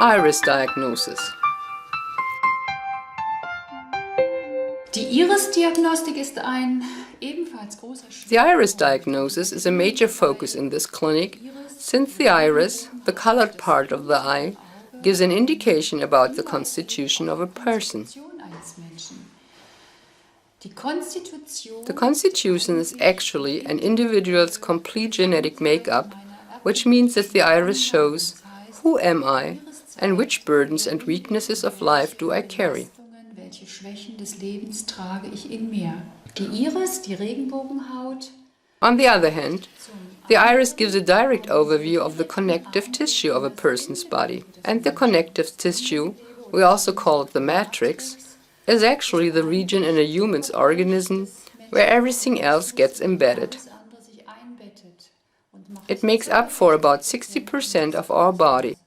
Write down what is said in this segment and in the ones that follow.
Iris diagnosis. Die Iris-Diagnostik ist ein ebenfalls großer The iris diagnosis is a major focus in this clinic, since the iris, the colored part of the eye, gives an indication about the constitution of a person. The constitution is actually an individual's complete genetic makeup, which means that the iris shows who am I and which burdens and weaknesses of life do I carry. Welche Schwächen des Lebens trage ich in mir? Die Iris, die Regenbogenhaut. On the other hand, the iris gives a direct overview of the connective tissue of a person's body. And the connective tissue, we also call it the matrix, is actually the region in a human's organism where everything else gets embedded. It makes up for about 60% of our body.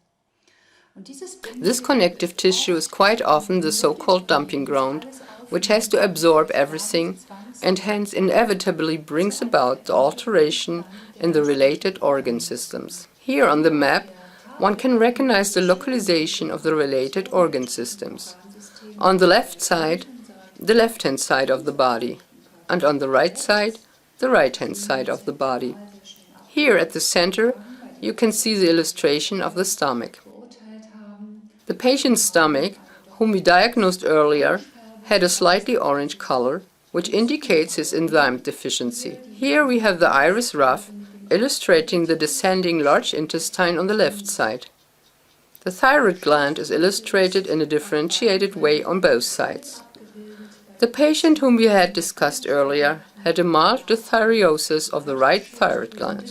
This connective tissue is quite often the so-called dumping ground, which has to absorb everything and hence inevitably brings about the alteration in the related organ systems. Here on the map, one can recognize the localization of the related organ systems. On the left side, the left-hand side of the body, and on the right side, the right-hand side of the body. Here at the center, you can see the illustration of the stomach. The patient's stomach, whom we diagnosed earlier, had a slightly orange color, which indicates his enzyme deficiency. Here we have the iris rough, illustrating the descending large intestine on the left side. The thyroid gland is illustrated in a differentiated way on both sides. The patient whom we had discussed earlier had a mild dysthyriosis of the right thyroid gland.